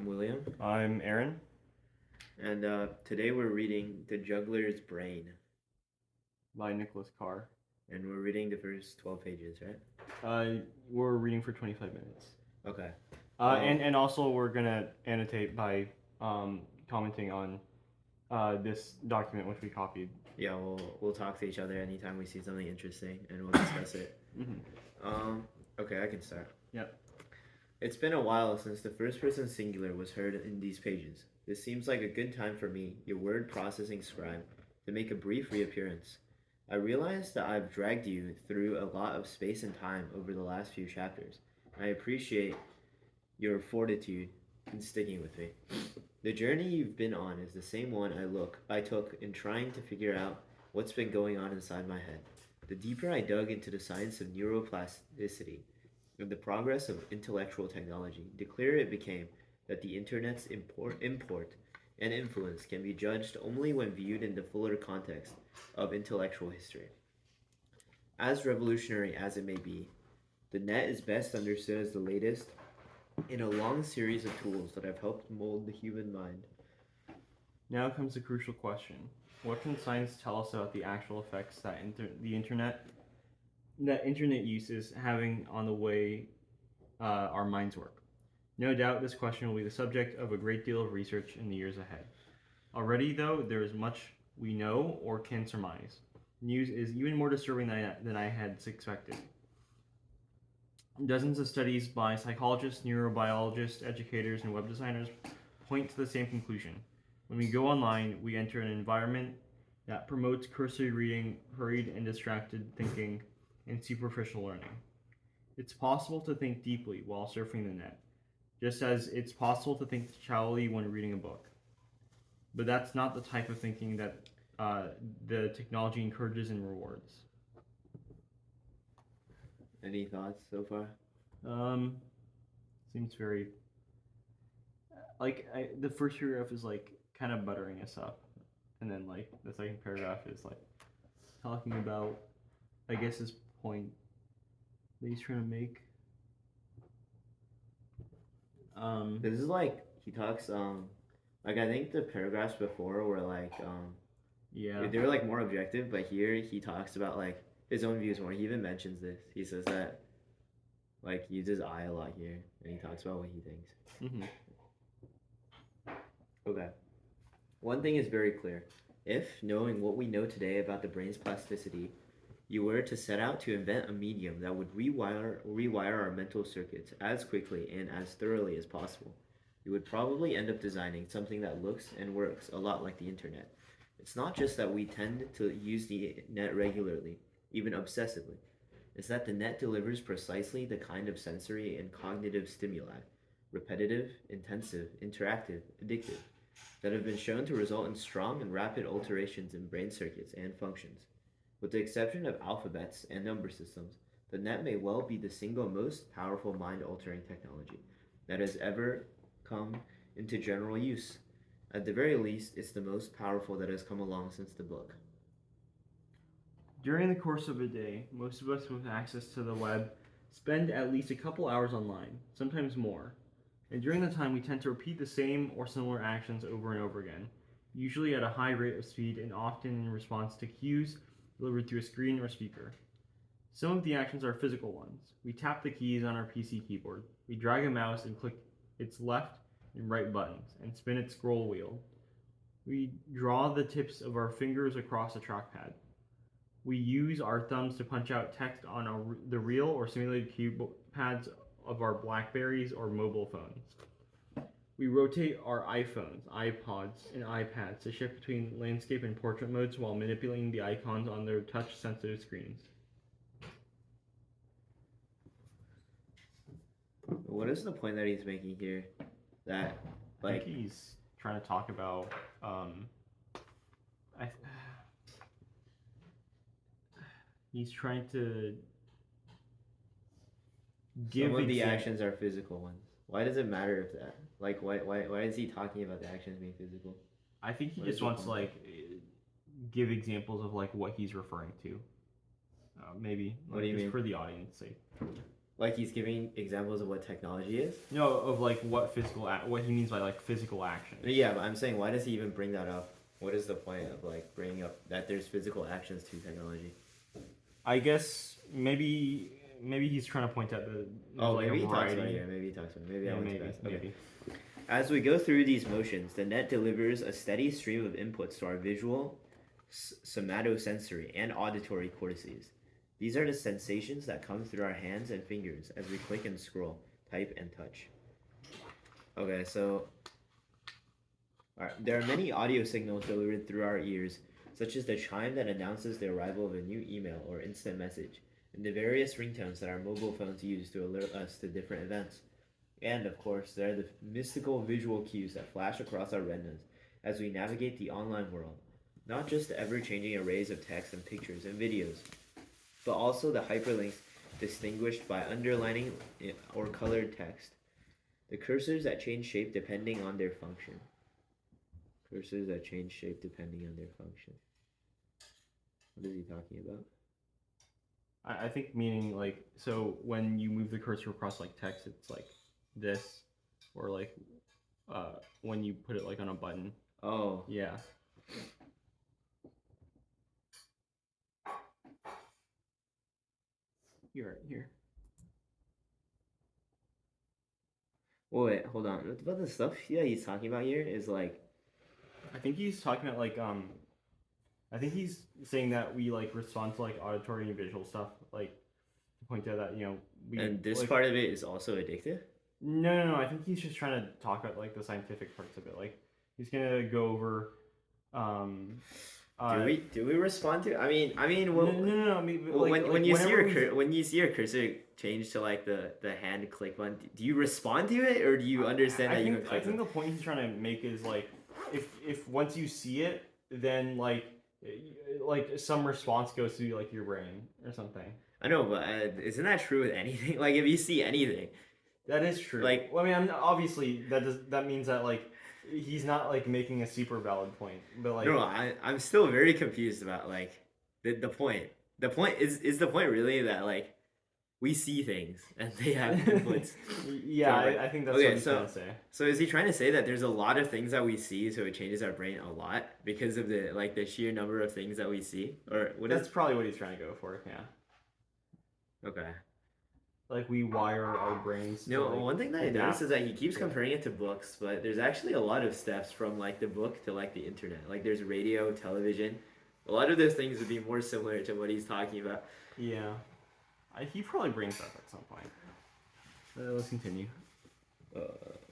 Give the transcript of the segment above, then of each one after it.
I'm William, I'm Aaron. and today we're reading The Juggler's Brain, By Nicholas Carr. and we're reading the first 12 pages, right? We're reading for 25 minutes. Okay. And also we're gonna annotate by commenting on this document which we copied. Yeah, we'll talk to each other anytime we see something interesting, and we'll discuss it. Okay, I can start. Yep. It's been a while since the first person singular was heard in these pages. This seems like a good time for me, your word processing scribe, to make a brief reappearance. I realize that I've dragged you through a lot of space and time over the last few chapters. I appreciate your fortitude in sticking with me. The journey you've been on is the same one I took in trying to figure out what's been going on inside my head. The deeper I dug into the science of neuroplasticity and the progress of intellectual technology, the clearer it became that the internet's import and influence can be judged only when viewed in the fuller context of intellectual history. As revolutionary as it may be, the net is best understood as the latest in a long series of tools that have helped mold the human mind. Now comes the crucial question: what can science tell us about the actual effects that internet use is having on the way our minds work? No doubt, this question will be the subject of a great deal of research in the years ahead. Already, though, there is much we know or can surmise. News is even more disturbing than I had expected. Dozens of studies by psychologists, neurobiologists, educators, and web designers point to the same conclusion. When we go online, we enter an environment that promotes cursory reading, hurried and distracted thinking, and superficial learning. It's possible to think deeply while surfing the net, just as it's possible to think shallowly when reading a book. But that's not the type of thinking that the technology encourages and rewards. Any thoughts so far? Um, Seems very the first paragraph is like kind of buttering us up, and then like the second paragraph is like talking about, I guess, his point that he's trying to make. This is like he talks like I think the paragraphs before were like Yeah. they were like more objective, but here he talks about like his own views more. He even mentions this. He says that like he uses I a lot here, and he talks about what he thinks. Mm-hmm. Okay. One thing is very clear. If, knowing what we know today about the brain's plasticity, you were to set out to invent a medium that would rewire our mental circuits as quickly and as thoroughly as possible, you would probably end up designing something that looks and works a lot like the internet. It's not just that we tend to use the net regularly, even obsessively. It's that the net delivers precisely the kind of sensory and cognitive stimuli, repetitive, intensive, interactive, addictive, that have been shown to result in strong and rapid alterations in brain circuits and functions. With the exception of alphabets and number systems, the net may well be the single most powerful mind altering technology that has ever come into general use. At the very least, it's the most powerful that has come along since the book. During the course of a day, most of us with access to the web spend at least a couple hours online, sometimes more. And during the time, we tend to repeat the same or similar actions over and over again, usually at a high rate of speed and often in response to cues delivered through a screen or speaker. Some of the actions are physical ones. We tap the keys on our PC keyboard. We drag a mouse and click its left and right buttons and spin its scroll wheel. We draw the tips of our fingers across a trackpad. We use our thumbs to punch out text on the real or simulated keypads of our Blackberries or mobile phones. We rotate our iPhones, iPods, and iPads to shift between landscape and portrait modes while manipulating the icons on their touch-sensitive screens. What is the point that he's making here? That, I think he's trying to talk about. He's trying to give some of the actions are physical ones. Why does it matter if that? Like, why is he talking about the actions being physical? I think he just wants to like give examples of like what he's referring to. Maybe. What do you mean? For the audience sake. Like he's giving examples of what technology is. No, of like what what he means by like physical action. Yeah, but I'm saying, why does he even bring that up? What is the point of like bringing up that there's physical actions to technology? I guess maybe he's trying to point out that there's Oh, like maybe a he talks about it variety. here. Maybe he talks about it. Maybe I Yeah, went too maybe, fast. Okay. maybe. As we go through these motions, the net delivers a steady stream of inputs to our visual, somatosensory, and auditory cortices. These are the sensations that come through our hands and fingers as we click and scroll, type and touch. Okay, so there are many audio signals delivered through our ears, such as the chime that announces the arrival of a new email or instant message, and the various ringtones that our mobile phones use to alert us to different events. And of course, there are the mystical visual cues that flash across our retinas as we navigate the online world. Not just the ever changing arrays of text and pictures and videos, but also the hyperlinks distinguished by underlining or colored text. The cursors that change shape depending on their function. Cursors that change shape depending on their function. What is he talking about? I think meaning like, so when you move the cursor across like text, it's like this, or like when you put it like on a button. Oh. Yeah. You're right here. Wait, hold on. What about the stuff he's talking about here is like, I think he's talking about like I think he's saying that we like respond to like auditory and visual stuff, like to point out that we. and this like, part of it is also addictive? No. I think he's just trying to talk about like the scientific parts of it. Like he's gonna go over. Do we respond to? I mean, well, no. I mean, well, when you see your we... when you see your cursor change to like the hand click button, do you respond to it or do you understand that you can click? I think the point he's trying to make is like if once you see it, then like some response goes to like your brain or something. I know, but isn't that true with anything? Like if you see anything, that is true. Like, well, I mean, obviously that means that like he's not like making a super valid point, but like no, I'm still very confused about like the point. The point is the point really that like we see things and they have inputs. Yeah, I think that's what he's trying to say. So is he trying to say that there's a lot of things that we see, so it changes our brain a lot because of the sheer number of things that we see, or what? That's probably what he's trying to go for. Yeah. Okay. Like we wire our brains. No, one thing that I noticed is that he keeps comparing it to books, but there's actually a lot of steps from like the book to like the internet. Like there's radio, television. A lot of those things would be more similar to what he's talking about. Yeah. He probably brings that up at some point. Let's continue.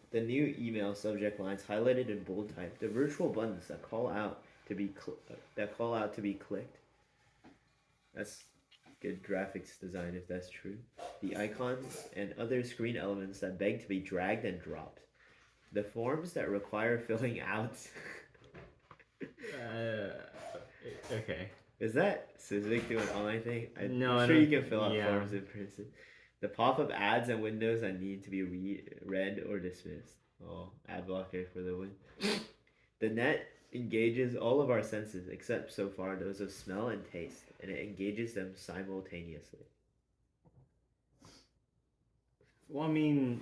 The new email subject lines highlighted in bold type. The virtual buttons that call out to be clicked. That's good graphics design if that's true. The icons and other screen elements that beg to be dragged and dropped. The forms that require filling out. Okay. Is that specific to an online thing? No, I'm sure you can fill out yeah. forms in person. The pop-up ads and windows that need to be read or dismissed. Oh, ad blocker for the win. The net engages all of our senses except so far those of smell and taste, and it engages them simultaneously. Well, I mean,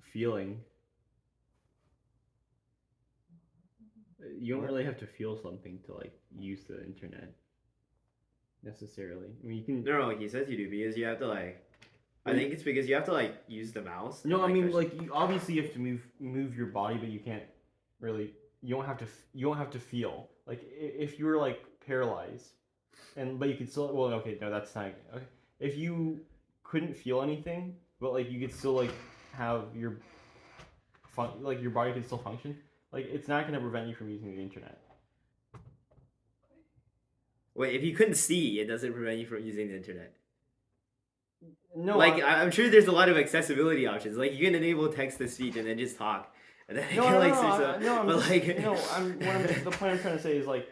feeling. You don't really have to feel something to like use the internet necessarily. I mean, you can. No, he says you do because you have to like. I think it's because you have to like use the mouse. No, I mean like you obviously have to move your body, but you can't really. You don't have to feel like if you were like paralyzed, but you could still. Well, okay, no, that's not okay. If you couldn't feel anything, but like you could still like have your your body could still function. Like it's not going to prevent you from using the internet. Wait, if you couldn't see, it doesn't prevent you from using the internet. No, like I'm sure there's a lot of accessibility options. Like you can enable text to speech and then just talk, and then the point I'm trying to say is like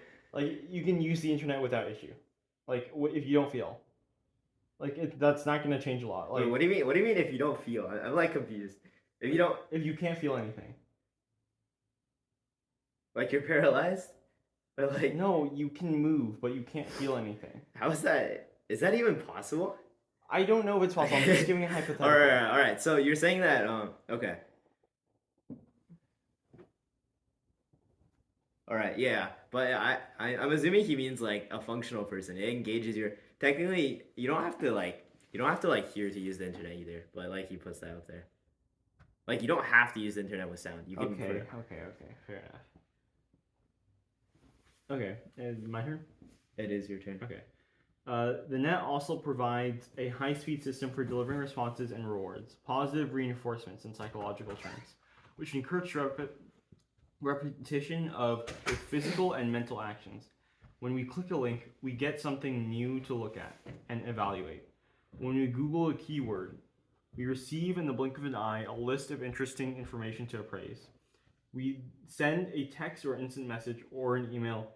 you can use the internet without issue. Like if you don't feel, like that's not going to change a lot. Like wait, what do you mean? What do you mean if you don't feel? I'm like confused. If you can't feel anything. Like you're paralyzed? But like no, you can move, but you can't feel anything. How is that? Is that even possible? I don't know if it's possible. I'm just giving a hypothetical. All right. So you're saying that okay. All right, yeah, but I'm assuming he means like a functional person. It engages your. Technically, you don't have to like hear to use the internet either. But like he puts that out there. Like you don't have to use the internet with sound. You can. Okay, fair enough. Okay, and my turn. It is your turn. Okay. The net also provides a high-speed system for delivering responses and rewards, positive reinforcements in psychological terms, which encourage repetition of both physical and mental actions. When we click a link, we get something new to look at and evaluate. When we Google a keyword, we receive in the blink of an eye a list of interesting information to appraise. We send a text or instant message or an email.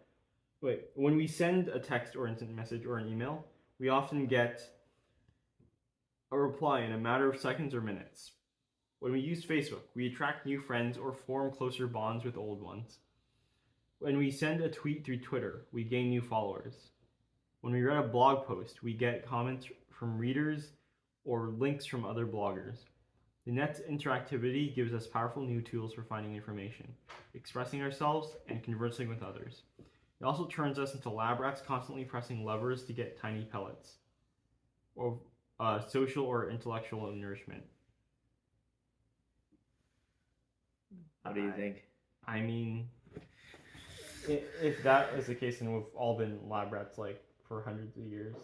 When we send a text or instant message or an email, we often get a reply in a matter of seconds or minutes. When we use Facebook, we attract new friends or form closer bonds with old ones. When we send a tweet through Twitter, we gain new followers. When we write a blog post, we get comments from readers or links from other bloggers. The net's interactivity gives us powerful new tools for finding information, expressing ourselves, and conversing with others. It also turns us into lab rats constantly pressing levers to get tiny pellets, or social or intellectual nourishment. How do you think? I mean, if that is the case, then we've all been lab rats like for hundreds of years.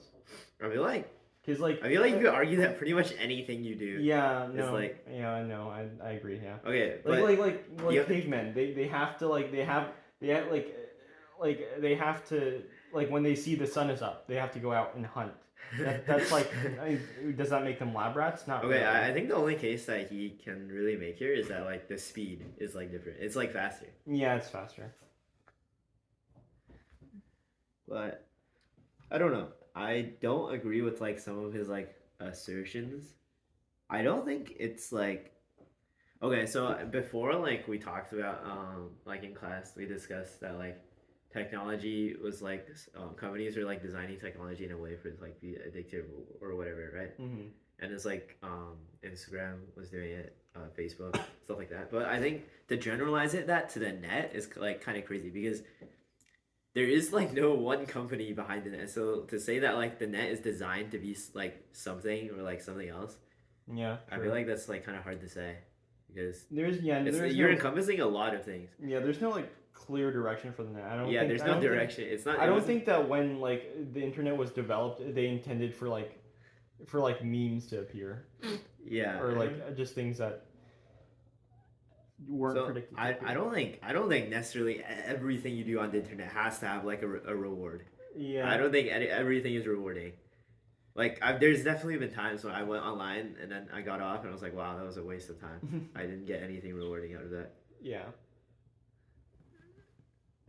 I feel like. Cause like I feel like you could argue that pretty much anything you do. Yeah, no. Is like. Yeah, I know. I agree. Yeah. Okay, like but like cavemen. They have to like they have they have to like when they see the sun is up, they have to go out and hunt. That's like, I mean, does that make them lab rats? Not okay. really. I think the only case that he can really make here is that like the speed is like different. It's like faster. Yeah, it's faster. But I don't know. I don't agree with like some of his like assertions. I don't think it's like okay. So before like we talked about like in class we discussed that like technology was like companies are like designing technology in a way for it to like be addictive or whatever, right? Mm-hmm. And it's like Instagram was doing it, Facebook, stuff like that. But I think to generalize that to the net is like kind of crazy because there is like no one company behind the net. So to say that like the net is designed to be like something or like something else, yeah, true. I feel like that's like kind of hard to say because you're encompassing a lot of things. Yeah, there's no like clear direction for the net. There's no direction. It's not. I don't think that when like the internet was developed, they intended for memes to appear. Yeah. Or like just things that weren't predicted. I don't think necessarily everything you do on the internet has to have like a reward. Yeah. I don't think everything is rewarding. Like there's definitely been times when I went online and then I got off and I was like, wow, that was a waste of time. I didn't get anything rewarding out of that. Yeah.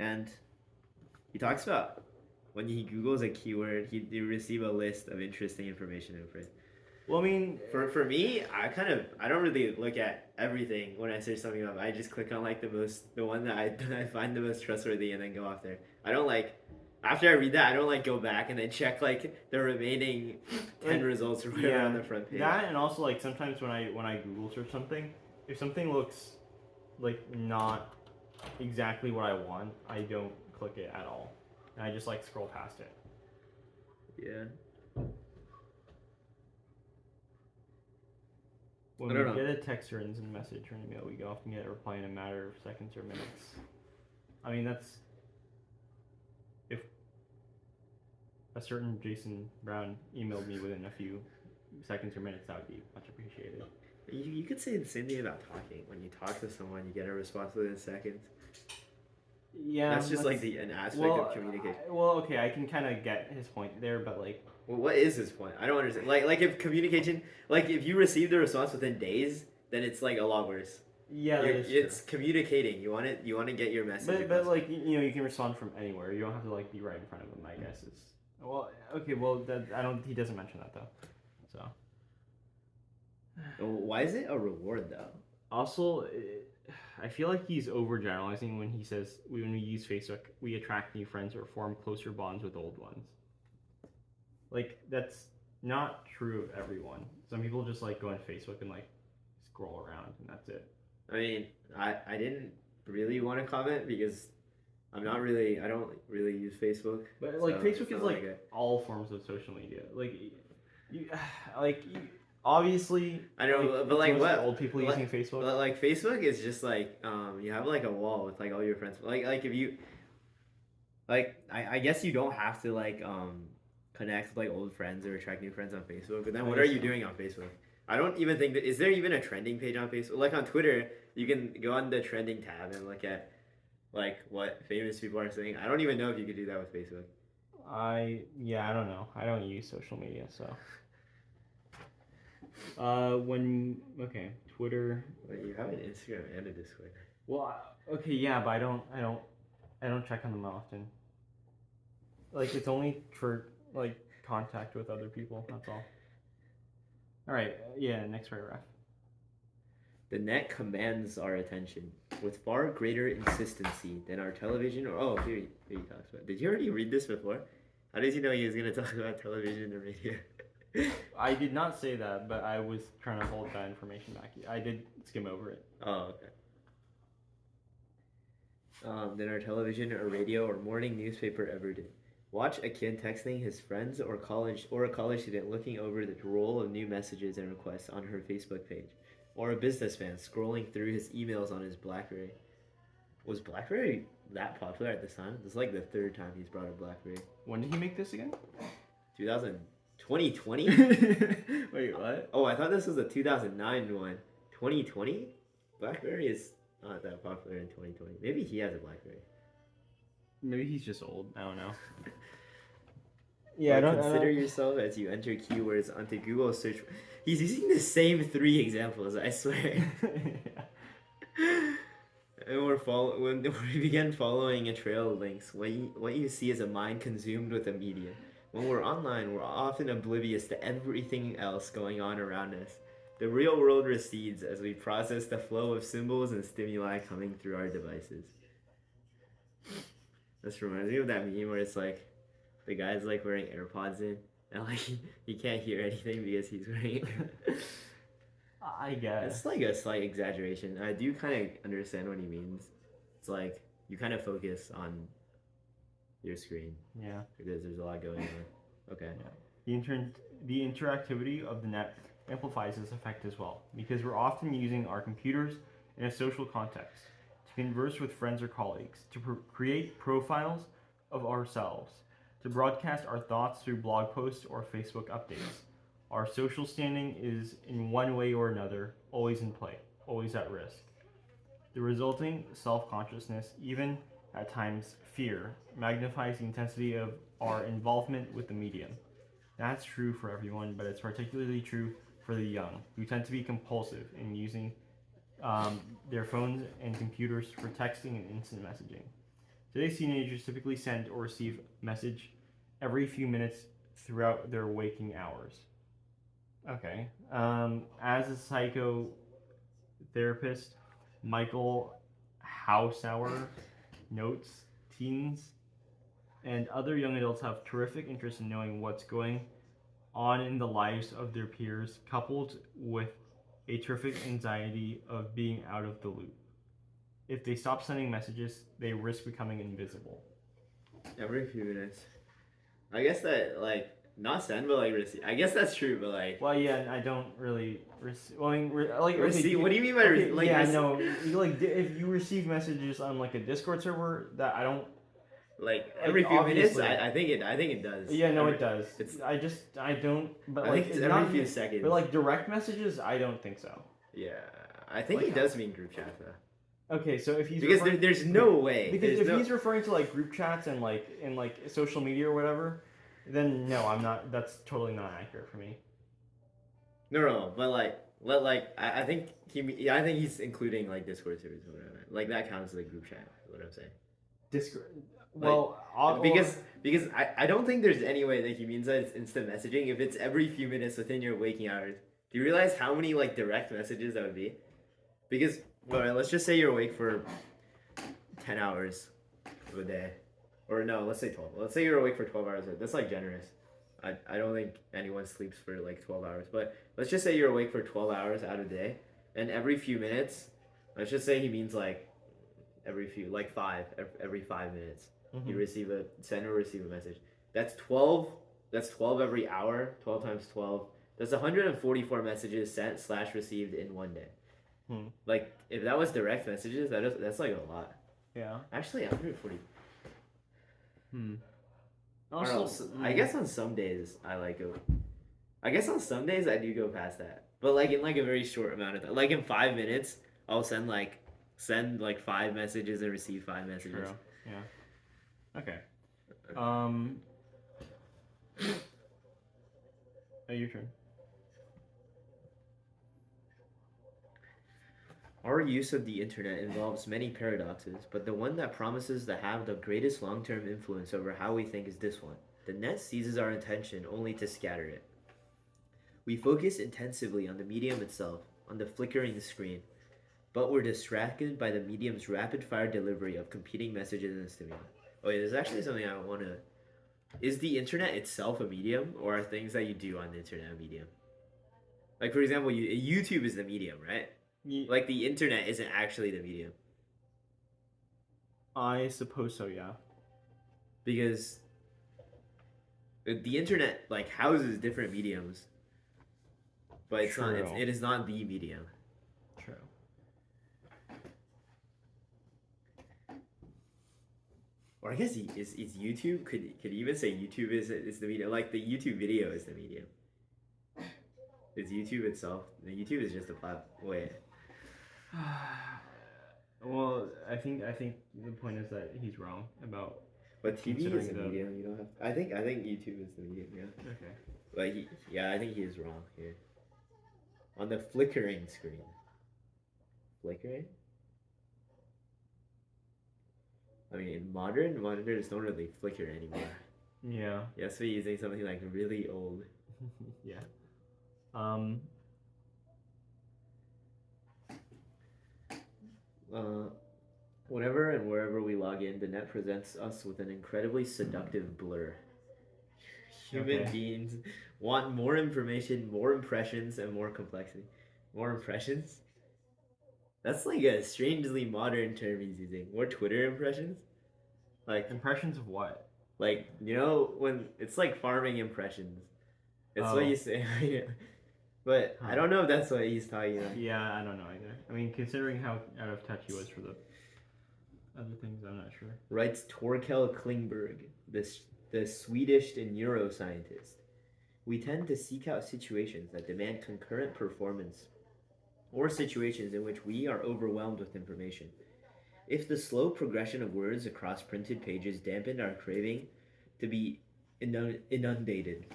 And he talks about when he Googles a keyword, he receive a list of interesting information in it. Well, I mean, for me, I don't really look at everything when I search something up. I just click on like the one that I find the most trustworthy and then go off there. I don't like after I read that, I don't like go back and then check like the remaining 10 results or whatever on the front page. That and also like sometimes when I Google search something, if something looks like not exactly what I want, I don't click it at all. And I just like scroll past it. Yeah. When we get a text or instant message or an email, we often get a reply in a matter of seconds or minutes. I mean, that's if a certain Jason Brown emailed me within a few seconds or minutes, that would be much appreciated. You could say the same thing about talking. When you talk to someone, you get a response within seconds. Yeah, that's just like an aspect of communication. Okay, I can kind of get his point there, but like, well, what is his point? I don't understand. Like if communication, like if you receive the response within days, then it's like a lot worse. Yeah, it's communicating. You want to get your message. But like you can respond from anywhere. You don't have to like be right in front of him. I guess it's okay. Well, he doesn't mention that though. So. Why is it a reward though? Also, I feel like he's overgeneralizing when he says when we use Facebook, we attract new friends or form closer bonds with old ones. Like that's not true of everyone. Some people just like go on Facebook and like scroll around and that's it. I mean, I didn't really want to comment because I don't really use Facebook. But like so Facebook it's is not like all forms of social media. Like you, like you, obviously. I know, like, but it's like mostly what? old people Like, using Facebook. but like Facebook is just like you have like a wall with like all your friends. Like if you like I guess you don't have to like connect with like old friends or attract new friends on Facebook. But then what are you doing on Facebook? I don't even think that is there even a trending page on Facebook? Like on Twitter, you can go on the trending tab and look at like what famous people are saying. I don't even know if you could do that with Facebook. I don't know. I don't use social media, so. Twitter. Like you have an Instagram and a Discord. Well, okay, yeah, but I don't check on them often. Like it's only for like contact with other people. That's all. All right, yeah. Next paragraph. The net commands our attention with far greater insistency than our television or here he talks about. Did you already read this before? How did you know he was gonna talk about television and radio? I did not say that, but I was trying to hold that information back. I did skim over it. Oh, okay. Than our television or radio or morning newspaper ever did. Watch a kid texting his friends or a college student looking over the roll of new messages and requests on her Facebook page, or a businessman scrolling through his emails on his BlackBerry. Was BlackBerry that popular at this time? This is like the third time he's brought up BlackBerry. When did he make this again? 2020? Wait, what? Oh, I thought this was a 2009 one. 2020? BlackBerry is not that popular in 2020. Maybe he has a BlackBerry. Maybe he's just old. I don't know. Yeah, I don't consider yourself as you enter keywords onto Google search. He's using the same 3 examples, I swear. Yeah. And when we begin following a trail of links, what you see is a mind consumed with the media. When we're online, we're often oblivious to everything else going on around us. The real world recedes as we process the flow of symbols and stimuli coming through our devices. This reminds me of that meme where it's like the guy's like wearing AirPods in and like he can't hear anything because he's wearing I guess. It's like a slight exaggeration. I do kind of understand what he means. It's like you kind of focus on your screen. Yeah. Because there's a lot going on. Okay. Yeah. The interactivity of the net amplifies this effect as well, because we're often using our computers in a social context to converse with friends or colleagues, to create profiles of ourselves, to broadcast our thoughts through blog posts or Facebook updates. Our social standing is, in one way or another, always in play, always at risk. The resulting self-consciousness, even at times fear, magnifies the intensity of our involvement with the medium. That's true for everyone, but it's particularly true for the young, who tend to be compulsive in using their phones and computers for texting and instant messaging. Today's teenagers typically send or receive message every few minutes throughout their waking hours. Okay. As a psychotherapist, Michael Hausauer notes teens and other young adults have terrific interest in knowing what's going on in the lives of their peers, coupled with a terrific anxiety of being out of the loop. If they stop sending messages, they risk becoming invisible. Every few minutes. I guess that, like, not send, but, like, receive. I guess that's true, but, like... Well, yeah, I don't really receive... Well, I mean, receive? Okay, what do you mean by... okay, like, yeah, no. Like, if you receive messages on, like, a Discord server, that I don't... Like, every few minutes? I think it does. Yeah, no, it does. I don't... But, I like, think it's every few seconds. But, like, direct messages, I don't think so. Yeah. I think he does mean group chat, though. Okay, so if he's... Because there's no way. Because if he's referring to, like, group chats and, like, in, like, social media or whatever... Then no, I'm not. That's totally not accurate for me. No, but I think he's including like Discord servers or whatever. Like that counts as a group chat. Is what I'm saying. Discord. Well, because I don't think there's any way that he means that it's instant messaging if it's every few minutes within your waking hours. Do you realize how many like direct messages that would be? Because alright, let's just say you're awake for 10 hours of a day. Or no, let's say 12. Let's say you're awake for 12 hours. That's like generous. I don't think anyone sleeps for like 12 hours, but let's just say you're awake for 12 hours out of the day, and every few minutes, let's just say he means like every 5 minutes, you send or receive a message. That's 12. That's 12 every hour. 12 times 12. That's 144 messages sent slash received in one day. Like if that was direct messages, that's like a lot. Yeah. Actually, 140. Also, I guess on some days I like go. I guess on some days I do go past that, but like in like a very short amount of time. Like in 5 minutes, I'll send like 5 messages and receive 5 messages. True. Yeah. Okay. Your turn. Our use of the internet involves many paradoxes, but the one that promises to have the greatest long-term influence over how we think is this one. The net seizes our attention only to scatter it. We focus intensively on the medium itself, on the flickering screen, but we're distracted by the medium's rapid-fire delivery of competing messages and stimuli. Oh yeah, there's actually something I want to... Is the internet itself a medium, or are things that you do on the internet a medium? Like, for example, YouTube is the medium, right? Like, the internet isn't actually the medium. I suppose so, yeah. Because the internet, like, houses different mediums, but it's not. It is not the medium. True. Or I guess is YouTube could even say YouTube is the medium. Like the YouTube video is the medium. Is YouTube itself? The YouTube is just a platform. Wait. Well, I think the point is that he's wrong about. But TV is the medium. You don't have. I think YouTube is the medium. Yeah. Okay. Like I think he is wrong here. On the flickering screen. Flickering. I mean, modern monitors don't really flicker anymore. Yeah. You have to be using something like really old. Yeah. Whenever and wherever we log in, the net presents us with an incredibly seductive blur. Human beings want more information, more impressions, and more complexity. More impressions? That's like a strangely modern term he's using. More Twitter impressions? Like impressions of what? Like, you know, when it's like farming impressions. It's what you say. But I don't know if that's what he's talking about. Yeah, I don't know either. I mean, considering how out of touch he was for the other things, I'm not sure. Writes Torkel Klingberg, the Swedish neuroscientist. We tend to seek out situations that demand concurrent performance, or situations in which we are overwhelmed with information. If the slow progression of words across printed pages dampened our craving to be inundated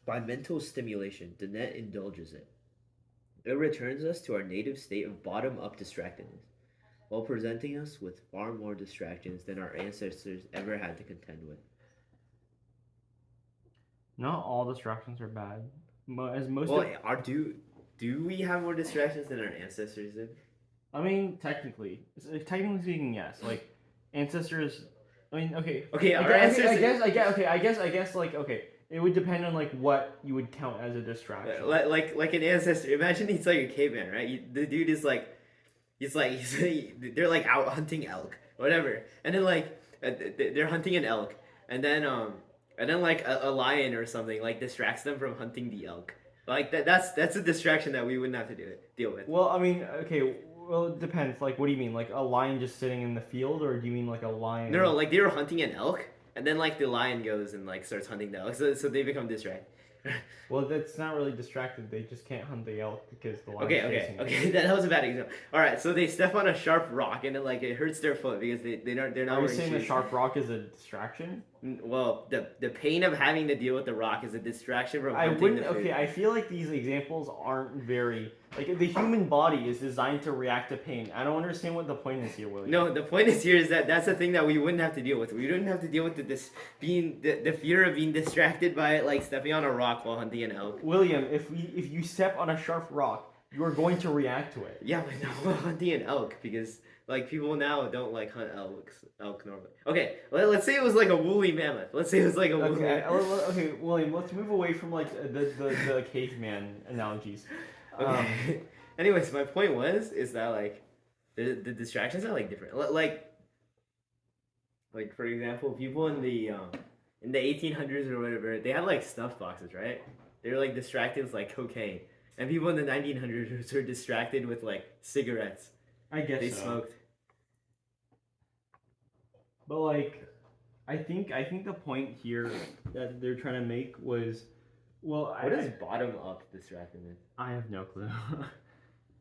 by mental stimulation, the net indulges it. It returns us to our native state of bottom-up distractedness, while presenting us with far more distractions than our ancestors ever had to contend with. Not all distractions are bad. Do we have more distractions than our ancestors did? I mean, technically speaking, yes. Like ancestors. I mean, okay. Okay, our ancestors. I guess. Like, okay. It would depend on like what you would count as a distraction. Like an ancestor. Imagine he's like a caveman, right? The dude is like, they're like out hunting elk, whatever, and then like they're hunting an elk, and then like a lion or something like distracts them from hunting the elk. Like that's a distraction that we wouldn't have to deal with. Well, I mean, okay. Well, it depends. Like, what do you mean? Like a lion just sitting in the field, or do you mean like a lion? No, like they were hunting an elk, and then like the lion goes and like starts hunting the elk, so they become distracted. Well, that's not really distracted. They just can't hunt the elk because the lion. Okay. That was a bad example. All right, so they step on a sharp rock and it hurts their foot because they're not. Are you saying the sharp rock is a distraction? Well, the pain of having to deal with the rock is a distraction from hunting the food. Okay, I feel like these examples aren't very like the human body is designed to react to pain. I don't understand what the point is here, William. No, the point is here is that's the thing that we wouldn't have to deal with. We wouldn't have to deal with the fear of being distracted by it, like stepping on a rock while hunting an elk. William, if you step on a sharp rock, You are going to react to it. Yeah, but now hunting an elk because like people now don't like hunt elk normally. Okay, let's say it was like a woolly mammoth. Let's say it was like a woolly. Okay, William. Let's move away from like the caveman analogies. Okay. Anyways, my point is that like the distractions are like different. Like for example, people in the 1800s or whatever, they had like snuff boxes, right? They were like distracted with like cocaine, and people in the 1900s were distracted with like cigarettes. I guess They so. smoked. But like, I think the point here that they're trying to make was, well, What is bottom up distractedness? I have no clue.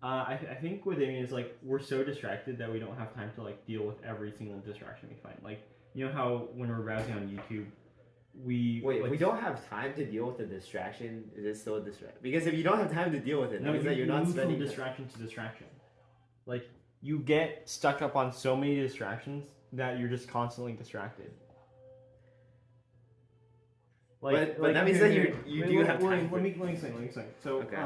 I think what they mean is like we're so distracted that we don't have time to like deal with every single distraction we find. Like you know how when we're browsing on YouTube, we Wait, like, if we don't have time to deal with the distraction, is it still a distraction? Because if you don't have time to deal with it, that no, means that you're not move spending from distraction to distraction. Like you get stuck up on so many distractions that you're just constantly distracted. But that means that you do have time. Let me explain. So Okay.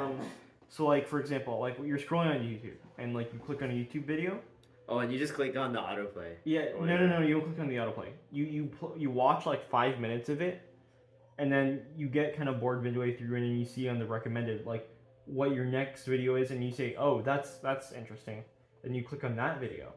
So like for example, like you're scrolling on YouTube and like you click on a YouTube video. Oh, and you just click on the autoplay. Yeah, no, you don't click on the autoplay. You watch like 5 minutes of it, and then you get kind of bored midway through, and then you see on the recommended like what your next video is, and you say, oh, that's interesting, and you click on that video,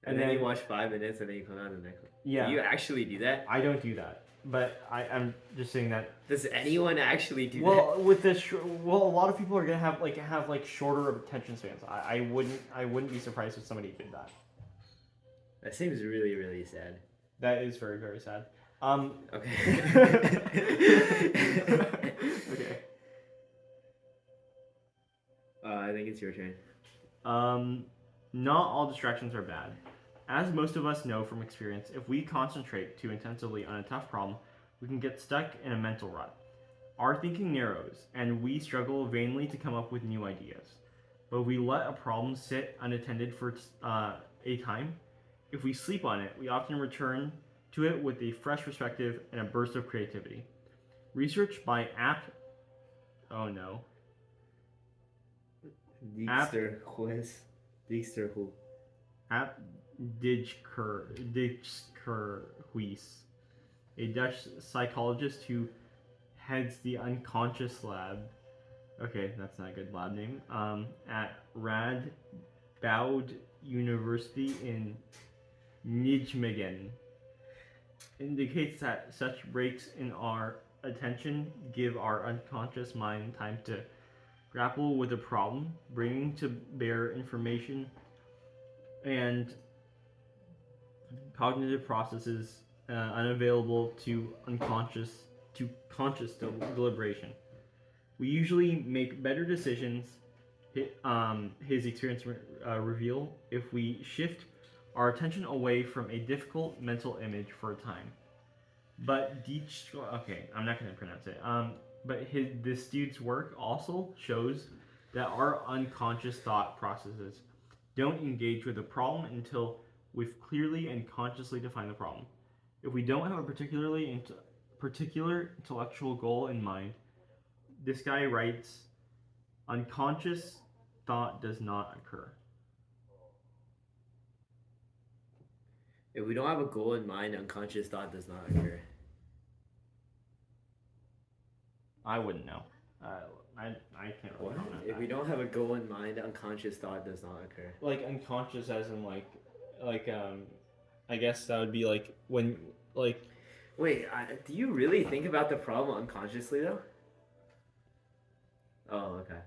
And then you watch 5 minutes, and then you click on the next one. Yeah. Do you actually do that? I don't do that, but I'm just saying that. Does anyone actually do that? Well, with this, a lot of people are gonna have like shorter attention spans. I wouldn't be surprised if somebody did that. That seems really, really sad. That is very, very sad. Okay. Okay. I think it's your turn. Not all distractions are bad. As most of us know from experience, if we concentrate too intensively on a tough problem, we can get stuck in a mental rut. Our thinking narrows, and we struggle vainly to come up with new ideas. But we let a problem sit unattended for a time. If we sleep on it, we often return to it with a fresh perspective and a burst of creativity. Research by oh no. Dijkster who? App Dijksterhuis, a Dutch psychologist who heads the unconscious lab. Okay, that's not a good lab name. At Radboud University in Nijmegen, indicates that such breaks in our attention give our unconscious mind time to grapple with a problem, bringing to bear information and cognitive processes unavailable to conscious deliberation. We usually make better decisions, his experience reveal, if we shift our attention away from a difficult mental image for a time. But okay, I'm not going to pronounce it. But this dude's work also shows that our unconscious thought processes don't engage with a problem until we've clearly and consciously defined the problem. If we don't have a particular intellectual goal in mind, this guy writes, unconscious thought does not occur. If we don't have a goal in mind, unconscious thought does not occur. I wouldn't know. I can't really comment on If that. we don't have a goal in mind, unconscious thought does not occur. Like unconscious as in I guess that would be like when like. Wait, do you really think about the problem unconsciously though? Oh, okay.